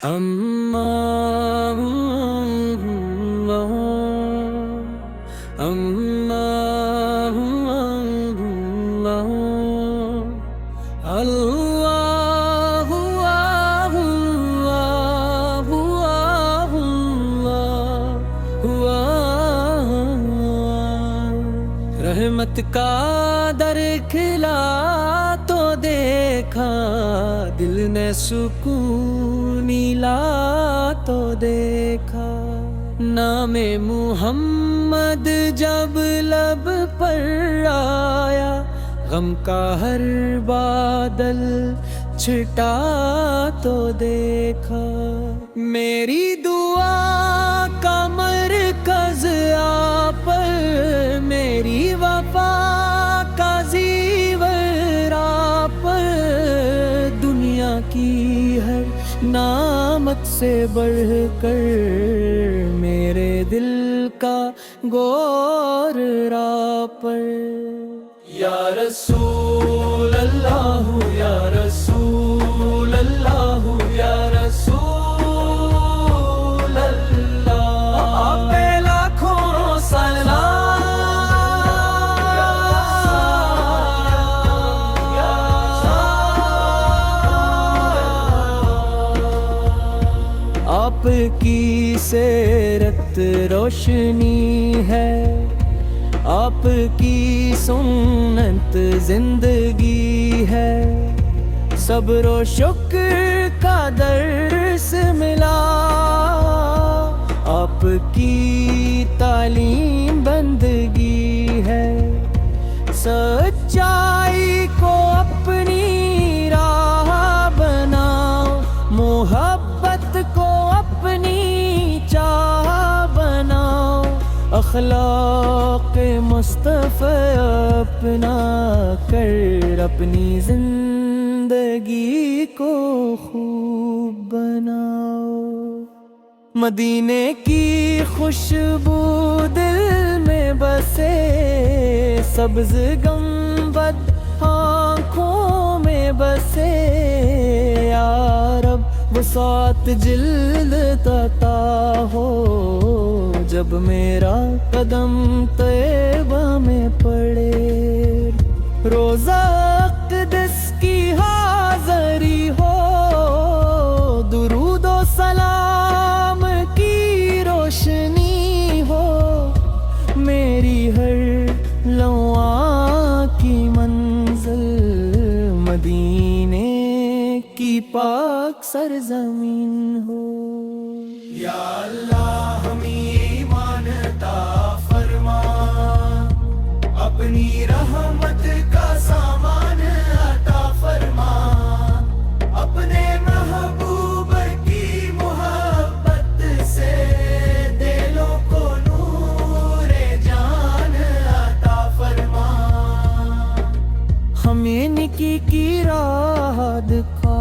اللہ اللہ اللہ اللہ رحمت کا در کھلا تو دیکھا، دل نے سکون ملا تو دیکھا، نام محمد جب لب پر آیا، غم کا ہر بادل چھٹا تو دیکھا، میری دعا کا مرکز آپ پر، میری وفا کا زیور آپ پر، دنیا کی ہر نعمت سے بڑھ کر میرے دل کا غور آپ پر، یا رسول اللہ یا رسول اللہ یا رسول اللہ، آپ پہ لاکھوں سلام، آپ کی سیرت روشنی ہے، آپ کی سنت زندگی ہے، صبر و شکر کا درس ملا، آپ کی تعلیم بندگی ہے، سچائی کو اپنی راہ بناؤ، محبت کو اپنی چاہ بناؤ، اخلاق مصطفی اپنا کر اپنی زندگی کو خوب بناؤ، مدینے کی خوشبو دل میں بسے، سبز گنبد آنکھوں میں بسے، یا رب وسعت جلد عطا ہو، جب میرا قدم طیبہ میں پڑے، روزہ اقدس کی حاضری ہو، درود و سلام کی روشنی ہو، میری ہر لمحہ کی منزل مدینے کی پاک سرزمین ہو، یا اللہ ہمیں ایمان عطا فرما، اپنی رحمت کا سامان عطا فرما، اپنے محبوب کی محبت سے دلوں کو نور جان عطا فرما، ہمیں نکی کی راہ دکھا،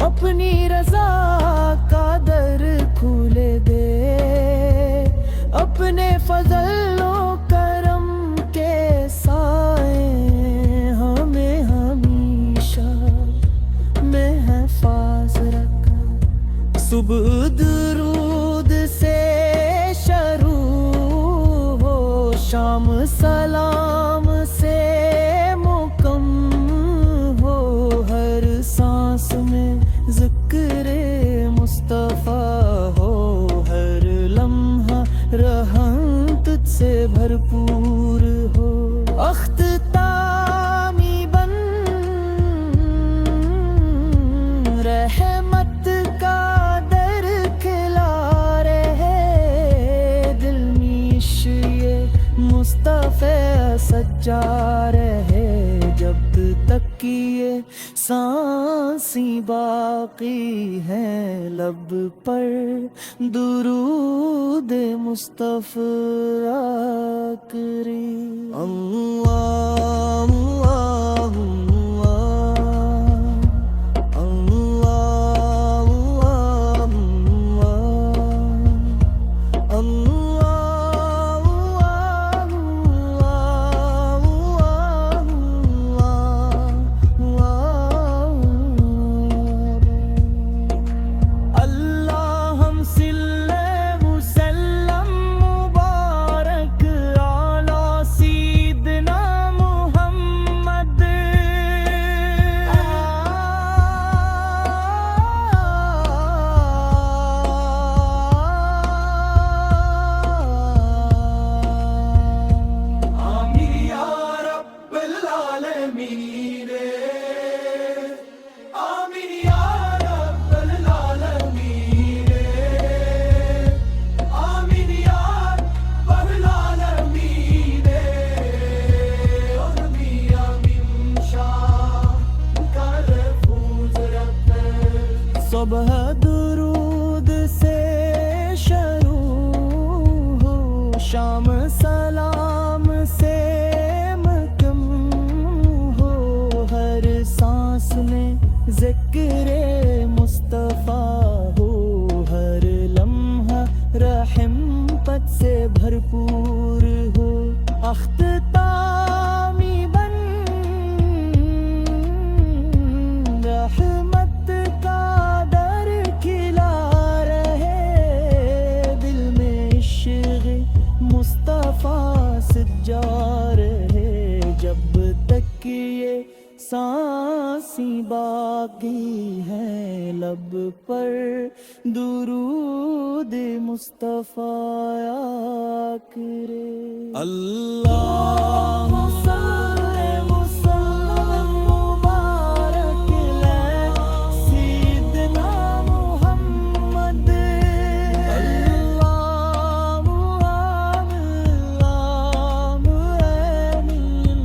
اپنی رضا کا در کھولے دے، اپنے فضل و کرم کے سائے ہمیں ہمیشہ محفوظ رکھا، صبح درود سے شروع ہو، شام سلام سے مکمل ہو، ہر سانس میں ذکر مصطفیٰ ہو، ہر لمحہ رحم تجھ سے بھرپور ہو، اختتامی بن رحمت کا در کھلا رہے، دل میں عشق مصطفیٰ سجا رہے، جب تک یہ سانسی باقی ہے، لب پر درود مصطفیٰ کرے، اللہ اللہ صبح درود سے شروع ہو، شام سلام سے مکم ہو، ہر سانس میں ذکر مصطفیٰ ہو، ہر لمحہ رحمت سے بھرپور ہو، اختتامی بن رحمت کا در کھلا رہے، دل میں عشق مصطفیٰ سجا رہے، جب تک یہ سانسی باقی ہے، لب پر درود مصطفیٰ آ کرے۔ اللہم صلی وسلم مبارک علی سیدنا محمد، اللہم آمین آمین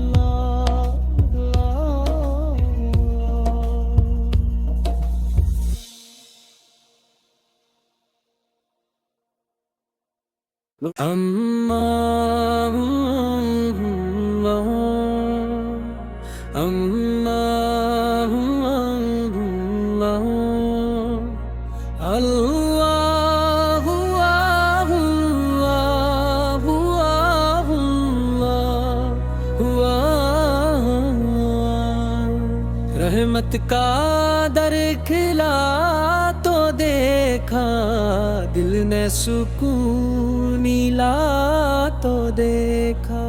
رحمت کا در کھلا تو دیکھا، دل نے سکون ملا تو دیکھا،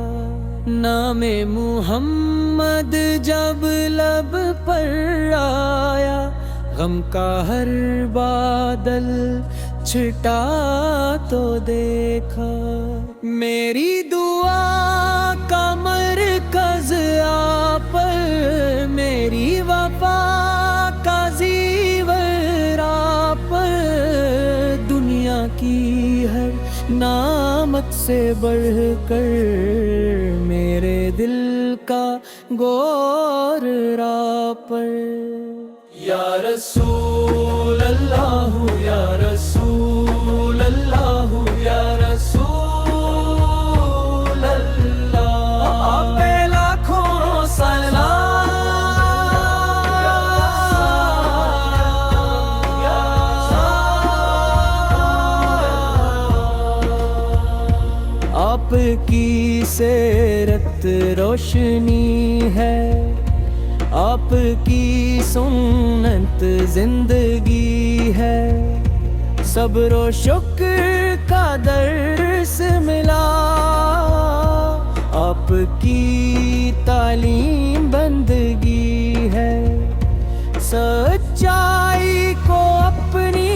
نام محمد جب لب پر آیا، غم کا ہر بادل چھٹا تو دیکھا، میری دعا کا مرکز آپ، میری وفا کا زیور آپ، دنیا کی ہر نعمت سے بڑھ کر میرے دل کا غور آپ پر۔ یا رسول اللہ یا رسول اللہ یا رسول اللہ، آپ پہ لاکھوں سلام، آپ کی سیرت روشنی ہے، آپ کی سنت زندگی ہے، صبر و شکر کا درس ملا، آپ کی تعلیم بندگی ہے، سچائی کو اپنی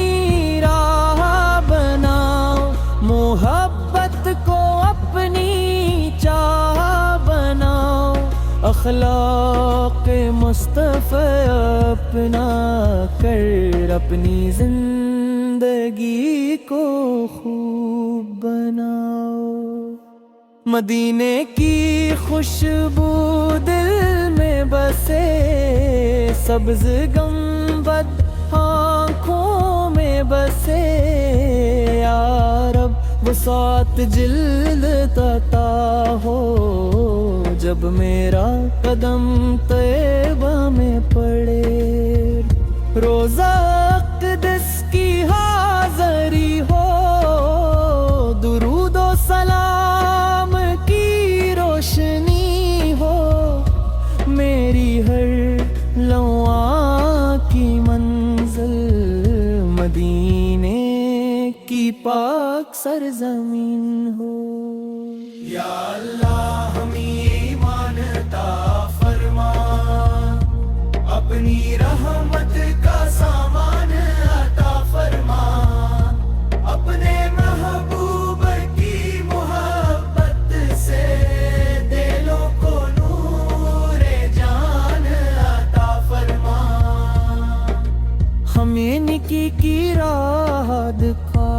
راہ بناؤ، محبت کو اپنی چاہ بناؤ، اخلاق مصطفیٰ اپنا کر اپنی زندگی کو خوب بناؤ، مدینے کی خوشبو دل میں بسے، سبز گنبد آنکھوں میں بسے، یا رب وسعت جلد عطا ہو، جب میرا قدم طیبہ میں پڑے، روزہ اقدس کی حاضری ہو، درود و سلام کی روشنی ہو، میری ہر لمحہ کی منزل مدینے کی پاک سرزمین ہو۔ یا اللہ ہمیں ایمان عطا فرما، اپنی رحمت کا سامان عطا فرما، اپنے محبوب کی محبت سے دلوں کو نور جان عطا فرما، ہمیں نکی کی راہ دکھا،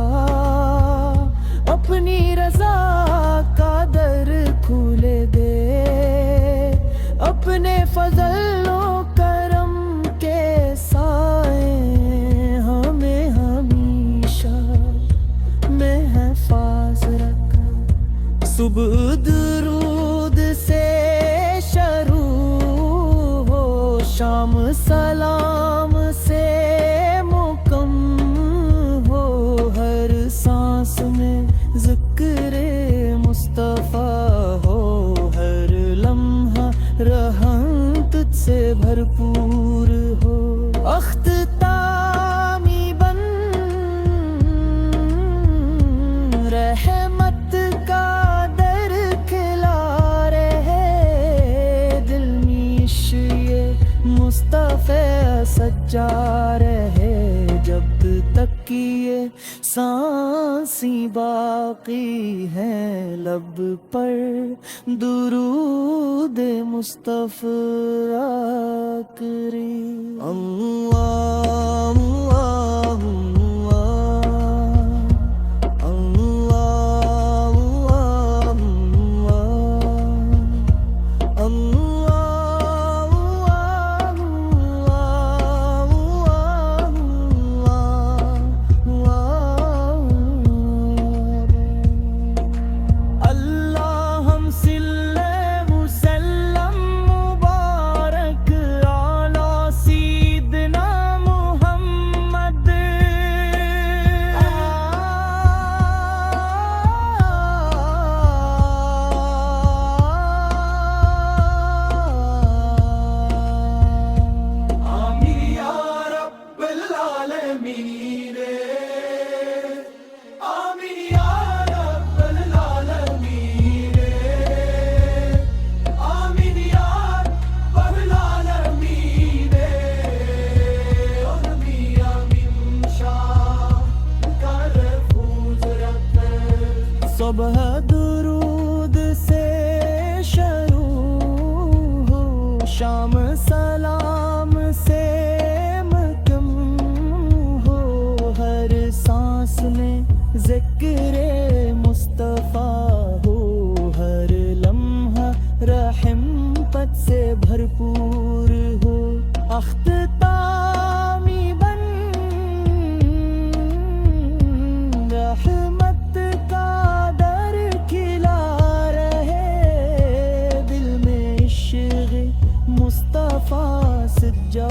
اپنی رضا کا در کھولے دے، اپنے فضل و کرم کے سائے کی یہ سانسی باقی ہے لب پر درود مصطفی آقری اللہ صبح درود سے شروع ہو شام سلام سے مکم ہو ہر سانس میں ذکر مصطفیٰ ہو ہر لمحہ رحمت سے بھرپور ہو اختتامی بن رحمت کا در کھلا رہے دل میں عشق مصطفیٰ سجا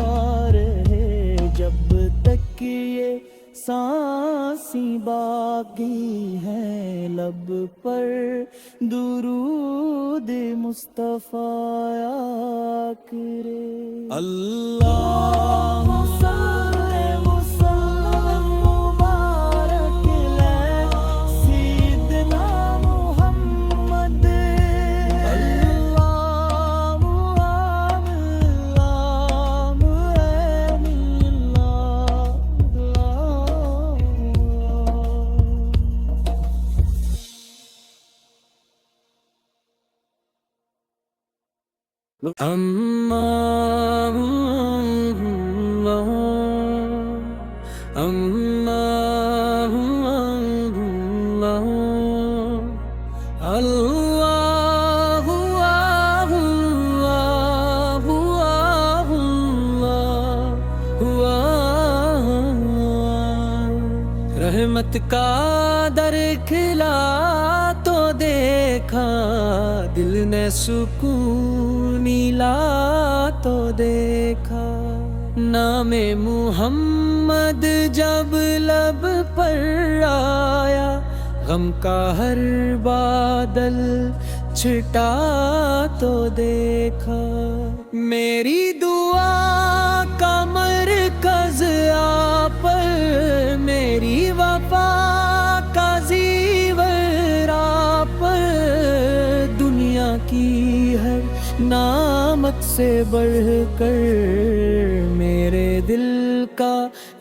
رہے جب تک یہ سانسی باقی ہے لب پر درود مصطفیٰ آقری اللہ رحمت کا در کھلا تو دیکھا دل نے سکون ملا تو دیکھا نام محمد جب لب پر آیا غم کا ہر بادل چھٹا تو دیکھا میری دعا کا مرکز آپ پر میری وفا کا زیور آپ پر دنیا کی ہر نعمت سے بڑھ کر میرے دل کا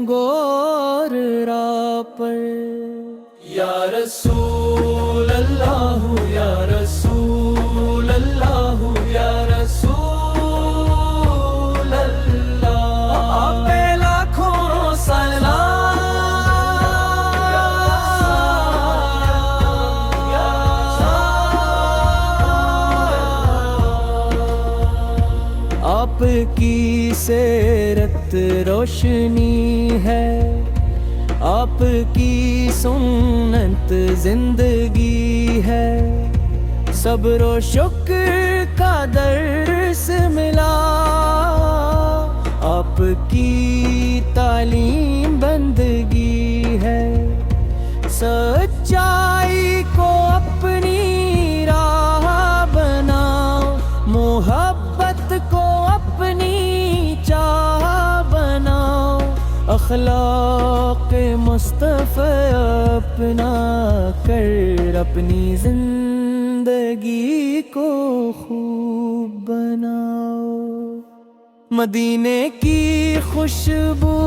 غور آپ پر یا رسول اللہ یا رسول اللہ یا رسول اللہ آپ پہ لاکھوں سلام آپ کی سیرت روشنی ہے آپ کی سنت زندگی ہے صبر و شکر کا درس ملا آپ کی تعلیم بندگی ہے سچائی کو اپنی راہ بناؤ محبت کو اپنی چاہ بناؤ اخلاق مصطفیٰ اپنا کر اپنی زندگی کو خوب بناؤ مدینے کی خوشبو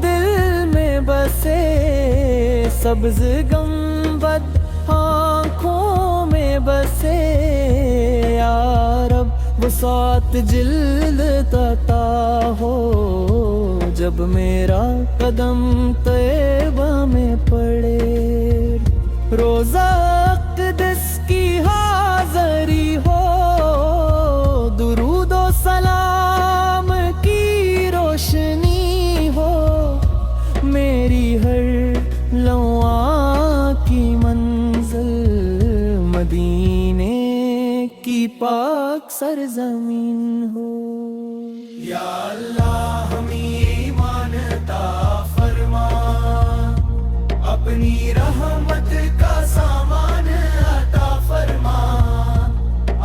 دل میں بسے سبز گنبد آنکھوں میں بسے یا رب، وسعت جلد عطا ہو جب میرا قدم طیبہ میں پڑے، روزہ اقدس کی حاضری ہو، درود و سلام کی روشنی ہو، میری ہر لمحہ کی منزل مدینے کی پاک سرزمین ہو۔ یا اللہ ہمیں ایمان عطا فرما، اپنی رحمت کا سامان عطا فرما،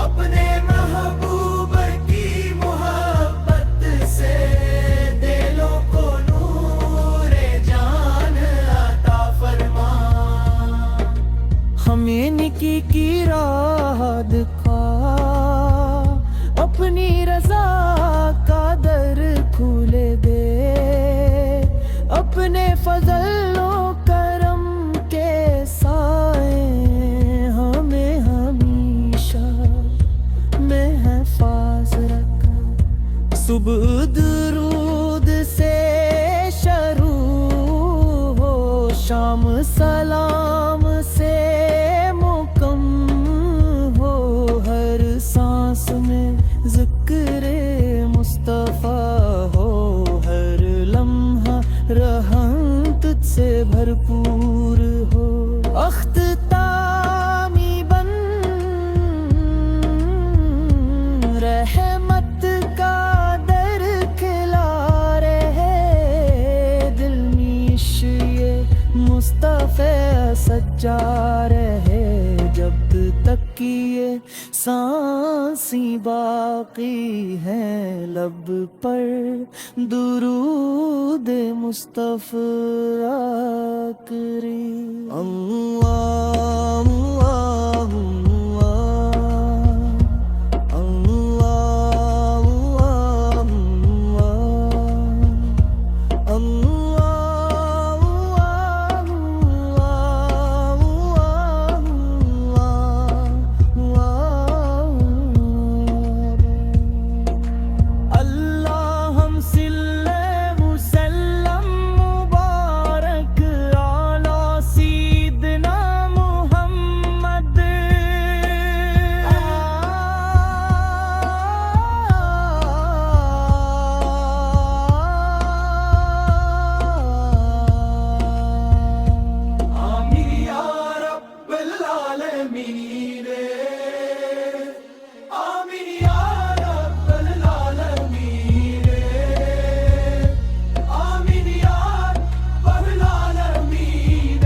اپنے محبوب کی محبت سے دلوں کو نور جان عطا فرما، ہمیں نکی کی راہ دکھا، اپنی رضا کا در کھولے دے، اپنے فضل و کرم کے سائے ہمیں ہمیشہ محفوظ رکھ، صبح درود سے شروع ہو، شام سلام سے مکمل ہو، ہر سانس میں ذکر مصطفیٰ ہو، ہر لمحہ رحم تجھ سے بھرپور ہو، اختتامی بن رحمت کا در کھلا رہے، دل نیش یہ مصطفیٰ سجا رہے، جب تک یہ سانسی باقی ہے، لب پر درود مصطفیٰ کرے، اللہ اللہ اللہ اللہ اللہ اللہ ہم صلی وسلم مبارک علی سیدنا محمد، آمین یا رب العالمین، آمین یا رب العالمین، آمین یا رب العالمین،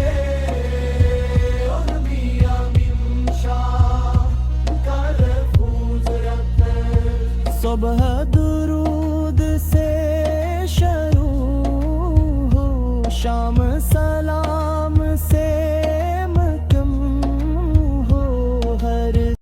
آمین آمین شاہ کا لفظ رکھ، صبح درود سے شروع ہو، شام